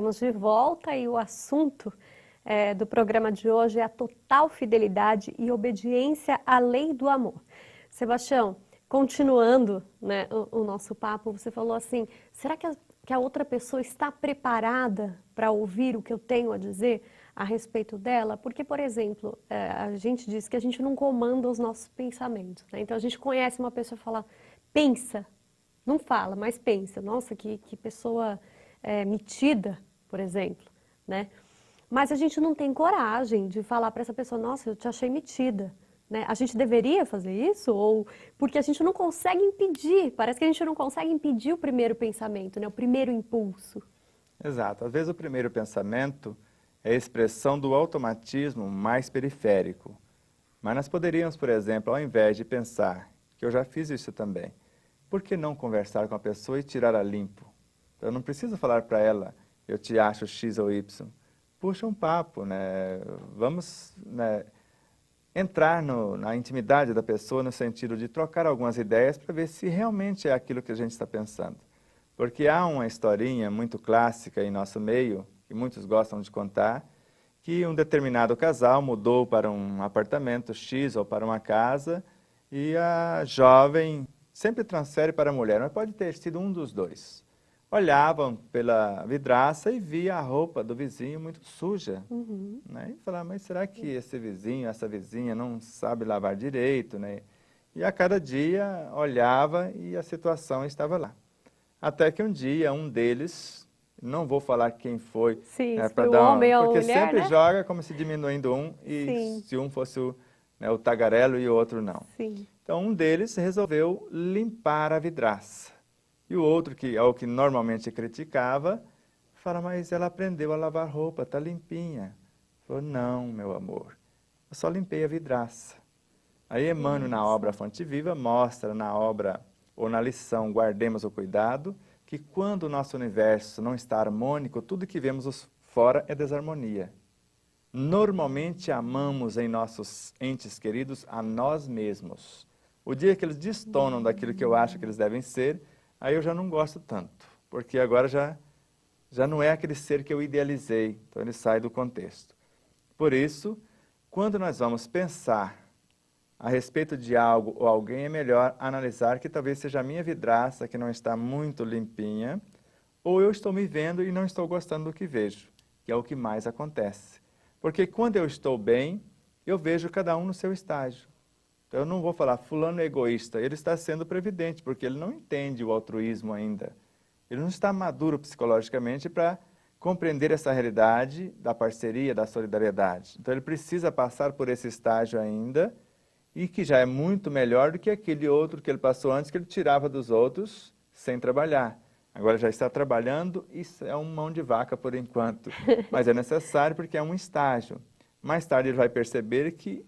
estamos de volta e o assunto do programa de hoje é a total fidelidade e obediência à lei do amor. Sebastião, continuando, né, o nosso papo, você falou assim, será que a outra pessoa está preparada para ouvir o que eu tenho a dizer a respeito dela? Porque, por exemplo, a gente diz que a gente não comanda os nossos pensamentos, né? Então a gente conhece uma pessoa e fala, pensa, não fala, mas pensa, nossa, que pessoa metida, por exemplo, né? Mas a gente não tem coragem de falar para essa pessoa, nossa, eu te achei metida, né? A gente deveria fazer isso? Ou porque a gente não consegue impedir, parece que a gente não consegue impedir o primeiro pensamento, né? O primeiro impulso. Exato. Às vezes o primeiro pensamento é a expressão do automatismo mais periférico. Mas nós poderíamos, por exemplo, ao invés de pensar, que eu já fiz isso também, por que não conversar com a pessoa e tirar a limpo? Eu não preciso falar para ela, eu te acho X ou Y. Puxa um papo, né? Vamos, né, entrar na intimidade da pessoa no sentido de trocar algumas ideias para ver se realmente é aquilo que a gente está pensando. Porque há uma historinha muito clássica em nosso meio, que muitos gostam de contar, que um determinado casal mudou para um apartamento X ou para uma casa e a jovem sempre transfere para a mulher, mas pode ter sido um dos dois. Olhavam pela vidraça e via a roupa do vizinho muito suja. Uhum. Né? E falavam, mas será que esse vizinho, essa vizinha não sabe lavar direito? Né? E a cada dia olhava e a situação estava lá. Até que um dia um deles, não vou falar quem foi, Sim, se para foi o dar homem ou a porque mulher, sempre né? joga como se diminuindo um e Sim, se um fosse o tagarelo e o outro não. sim. Então um deles resolveu limpar a vidraça. E o outro, que é o que normalmente criticava, fala, mas ela aprendeu a lavar roupa, está limpinha. Falou, não, meu amor, eu só limpei a vidraça. Aí Emmanuel, na obra Fonte Viva, mostra na obra ou na lição Guardemos o Cuidado, que quando o nosso universo não está harmônico, tudo que vemos fora é desarmonia. Normalmente amamos em nossos entes queridos a nós mesmos. O dia que eles destonam daquilo que eu acho que eles devem ser, aí eu já não gosto tanto, porque agora já não é aquele ser que eu idealizei, então ele sai do contexto. Por isso, quando nós vamos pensar a respeito de algo ou alguém, é melhor analisar que talvez seja a minha vidraça que não está muito limpinha, ou eu estou me vendo e não estou gostando do que vejo, que é o que mais acontece. Porque quando eu estou bem, eu vejo cada um no seu estágio. Então eu não vou falar, fulano é egoísta, ele está sendo previdente, porque ele não entende o altruísmo ainda. Ele não está maduro psicologicamente para compreender essa realidade da parceria, da solidariedade. Então ele precisa passar por esse estágio ainda, e que já é muito melhor do que aquele outro que ele passou antes, que ele tirava dos outros sem trabalhar. Agora já está trabalhando, isso é uma mão de vaca por enquanto, mas é necessário porque é um estágio. Mais tarde ele vai perceber que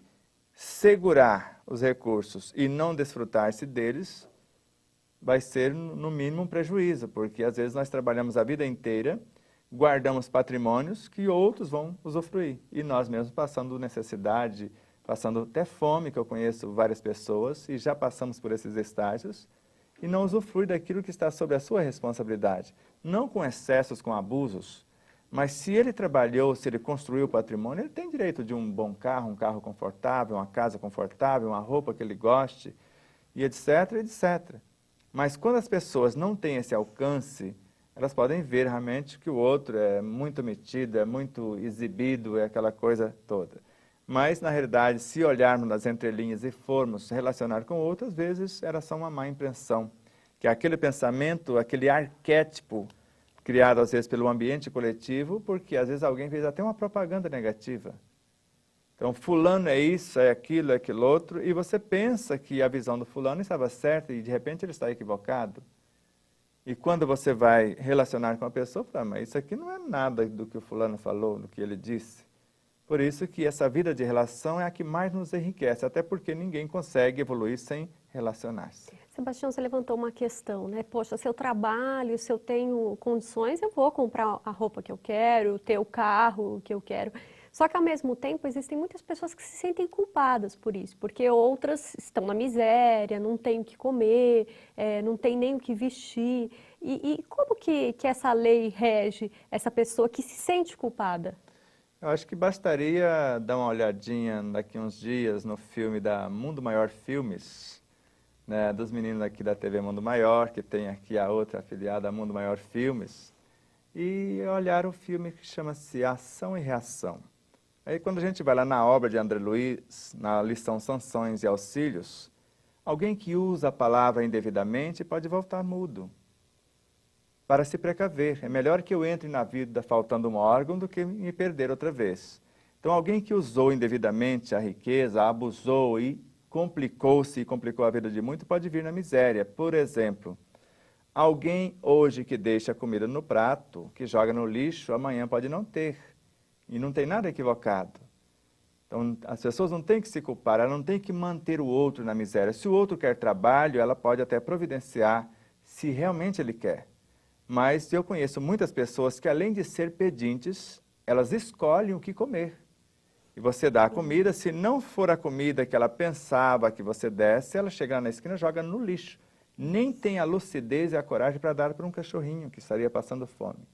segurar os recursos e não desfrutar-se deles vai ser, no mínimo, um prejuízo, porque às vezes nós trabalhamos a vida inteira, guardamos patrimônios que outros vão usufruir, e nós mesmos passando necessidade, passando até fome, que eu conheço várias pessoas, e já passamos por esses estágios, e não usufrui daquilo que está sob a sua responsabilidade. Não com excessos, com abusos, mas se ele trabalhou, se ele construiu patrimônio, ele tem direito de um bom carro, um carro confortável, uma casa confortável, uma roupa que ele goste, e etc, etc. Mas quando as pessoas não têm esse alcance, elas podem ver realmente que o outro é muito metido, é muito exibido, é aquela coisa toda. Mas, na realidade, se olharmos nas entrelinhas e formos relacionar com outras, às vezes era só uma má impressão. Que é aquele pensamento, aquele arquétipo criado às vezes pelo ambiente coletivo, porque às vezes alguém fez até uma propaganda negativa. Então, fulano é isso, é aquilo, é aquilo outro, e você pensa que a visão do fulano estava certa e de repente ele está equivocado. E quando você vai relacionar com a pessoa, fala, mas isso aqui não é nada do que o fulano falou, do que ele disse. Por isso que essa vida de relação é a que mais nos enriquece, até porque ninguém consegue evoluir sem relacionar-se. Sebastião, você levantou uma questão, né? Poxa, se eu trabalho, se eu tenho condições, eu vou comprar a roupa que eu quero, ter o carro que eu quero. Só que ao mesmo tempo existem muitas pessoas que se sentem culpadas por isso, porque outras estão na miséria, não têm o que comer, não têm nem o que vestir. E como que essa lei rege essa pessoa que se sente culpada? Eu acho que bastaria dar uma olhadinha daqui uns dias no filme da Mundo Maior Filmes, né, dos meninos aqui da TV Mundo Maior, que tem aqui a outra afiliada, a Mundo Maior Filmes, e olhar o filme que chama-se Ação e Reação. Aí quando a gente vai lá na obra de André Luiz, na lição Sanções e Auxílios, alguém que usa a palavra indevidamente pode voltar mudo. Para se precaver, é melhor que eu entre na vida faltando um órgão do que me perder outra vez. Então alguém que usou indevidamente a riqueza, abusou e complicou-se e complicou a vida de muito, pode vir na miséria. Por exemplo, alguém hoje que deixa a comida no prato, que joga no lixo, amanhã pode não ter. E não tem nada equivocado. Então, as pessoas não têm que se culpar, ela não tem que manter o outro na miséria. Se o outro quer trabalho, ela pode até providenciar, se realmente ele quer. Mas eu conheço muitas pessoas que, além de ser pedintes, elas escolhem o que comer. E você dá a comida, se não for a comida que ela pensava que você desse, ela chega na esquina e joga no lixo. Nem tem a lucidez e a coragem para dar para um cachorrinho que estaria passando fome.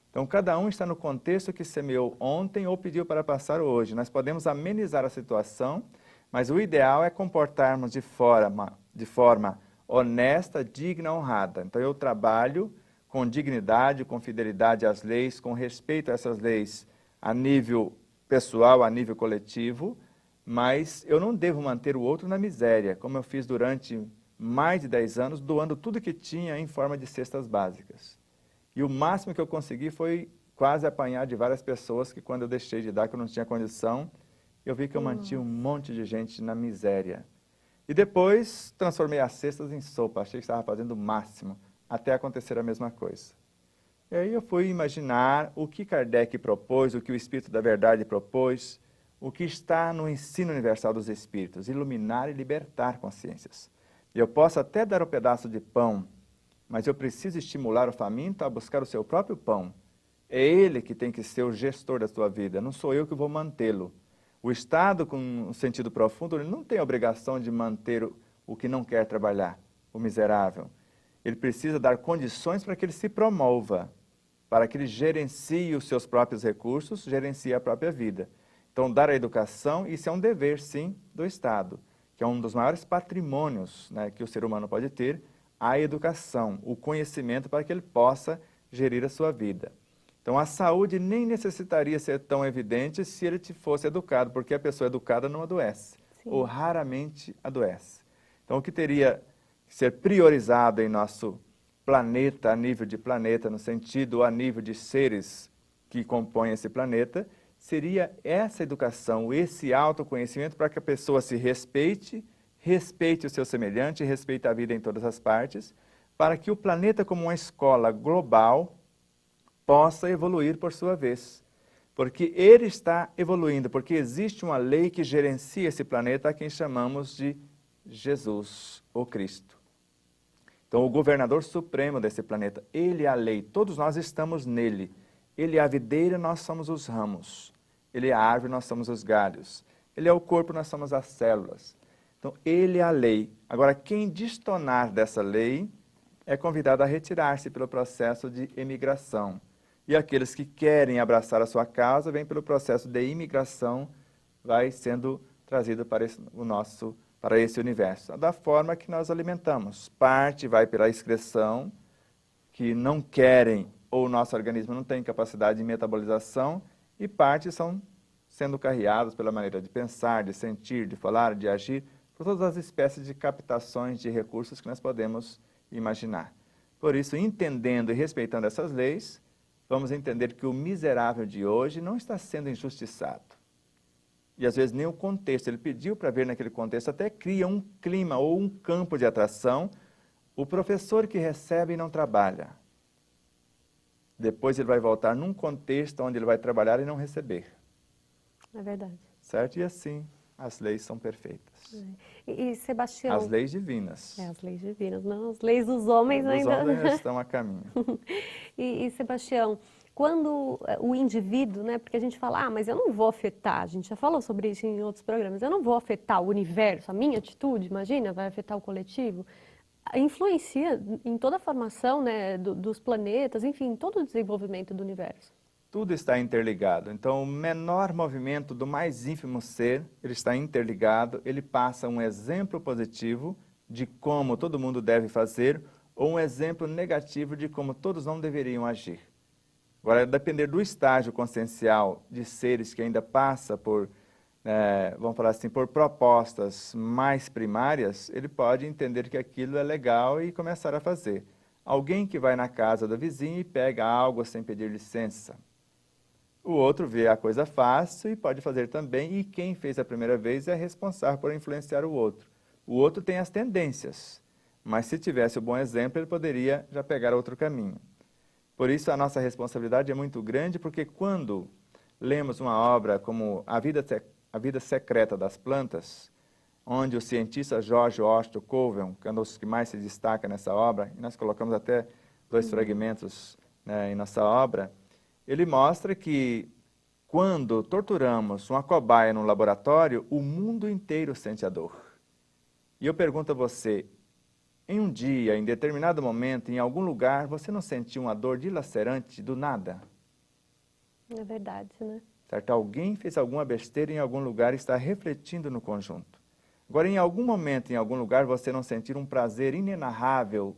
Então, cada um está no contexto que semeou ontem ou pediu para passar hoje. Nós podemos amenizar a situação, mas o ideal é comportarmos de forma honesta, digna, honrada. Então, eu trabalho com dignidade, com fidelidade às leis, com respeito a essas leis a nível pessoal, a nível coletivo, mas eu não devo manter o outro na miséria, como eu fiz durante mais de 10 anos, doando tudo que tinha em forma de cestas básicas. E o máximo que eu consegui foi quase apanhar de várias pessoas que, quando eu deixei de dar, que eu não tinha condição, eu vi que eu mantinha um monte de gente na miséria. E depois transformei as cestas em sopa, achei que estava fazendo o máximo, até acontecer a mesma coisa. E aí eu fui imaginar o que Kardec propôs, o que o Espírito da Verdade propôs, o que está no ensino universal dos Espíritos, iluminar e libertar consciências. E eu posso até dar um pedaço de pão, mas eu preciso estimular o faminto a buscar o seu próprio pão. É ele que tem que ser o gestor da sua vida, não sou eu que vou mantê-lo. O Estado, com um sentido profundo, ele não tem a obrigação de manter o que não quer trabalhar, o miserável. Ele precisa dar condições para que ele se promova, para que ele gerencie os seus próprios recursos, gerencie a própria vida. Então, dar a educação, isso é um dever, sim, do Estado, que é um dos maiores patrimônios, né, que o ser humano pode ter, a educação, o conhecimento para que ele possa gerir a sua vida. Então, a saúde nem necessitaria ser tão evidente se ele fosse educado, porque a pessoa educada não adoece, ou raramente adoece. Então, o que teria que ser priorizado em nosso planeta, a nível de planeta, no sentido a nível de seres que compõem esse planeta, seria essa educação, esse autoconhecimento para que a pessoa se respeite, respeite o seu semelhante, respeite a vida em todas as partes, para que o planeta, como uma escola global, possa evoluir por sua vez. Porque ele está evoluindo, porque existe uma lei que gerencia esse planeta, a quem chamamos de Jesus, ou Cristo. Então, o governador supremo desse planeta, ele é a lei, todos nós estamos nele. Ele é a videira, nós somos os ramos. Ele é a árvore, nós somos os galhos. Ele é o corpo, nós somos as células. Então, ele é a lei. Agora, quem destonar dessa lei é convidado a retirar-se pelo processo de emigração. E aqueles que querem abraçar a sua causa, vêm pelo processo de imigração, vai sendo trazido para esse universo. Da forma que nós alimentamos. Parte vai pela excreção, que não querem, ou o nosso organismo não tem capacidade de metabolização, e parte são sendo carreados pela maneira de pensar, de sentir, de falar, de agir, por todas as espécies de captações de recursos que nós podemos imaginar. Por isso, entendendo e respeitando essas leis, vamos entender que o miserável de hoje não está sendo injustiçado. E às vezes nem o contexto, ele pediu para ver naquele contexto, até cria um clima ou um campo de atração. O professor que recebe e não trabalha, depois ele vai voltar num contexto onde ele vai trabalhar e não receber. É verdade. Certo? E assim, as leis são perfeitas. E Sebastião... As leis divinas. As leis divinas, não, as leis dos homens ainda... Os homens ainda estão a caminho. E Sebastião, quando o indivíduo, né, porque a gente fala, mas eu não vou afetar, a gente já falou sobre isso em outros programas, eu não vou afetar o universo, a minha atitude, imagina, vai afetar o coletivo, influencia em toda a formação, né, dos planetas, enfim, em todo o desenvolvimento do universo. Tudo está interligado. Então, o menor movimento do mais ínfimo ser, ele está interligado, ele passa um exemplo positivo de como todo mundo deve fazer ou um exemplo negativo de como todos não deveriam agir. Agora, depender do estágio consciencial de seres que ainda passa por, vamos falar assim, por propostas mais primárias, ele pode entender que aquilo é legal e começar a fazer. Alguém que vai na casa do vizinho e pega algo sem pedir licença. O outro vê a coisa fácil e pode fazer também, e quem fez a primeira vez é responsável por influenciar o outro. O outro tem as tendências, mas se tivesse o bom exemplo, ele poderia já pegar outro caminho. Por isso, a nossa responsabilidade é muito grande, porque quando lemos uma obra como A Vida Secreta das Plantas, onde o cientista George Washington Colvin, que é um dos que mais se destaca nessa obra, e nós colocamos até 2 fragmentos, né, em nossa obra, ele mostra que quando torturamos uma cobaia no laboratório, o mundo inteiro sente a dor. E eu pergunto a você, em um dia, em determinado momento, em algum lugar, você não sentiu uma dor dilacerante do nada? É verdade, né? Certo? Alguém fez alguma besteira em algum lugar e está refletindo no conjunto. Agora, em algum momento, em algum lugar, você não sentir um prazer inenarrável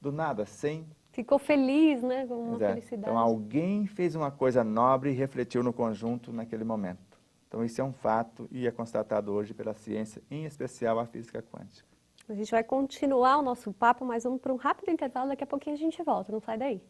do nada, sem... Ficou feliz, né? Com uma Então, felicidade. alguém fez uma coisa nobre e refletiu no conjunto naquele momento. Então, isso é um fato e é constatado hoje pela ciência, em especial a física quântica. A gente vai continuar o nosso papo, mas vamos para um rápido intervalo, daqui a pouquinho a gente volta, não sai daí.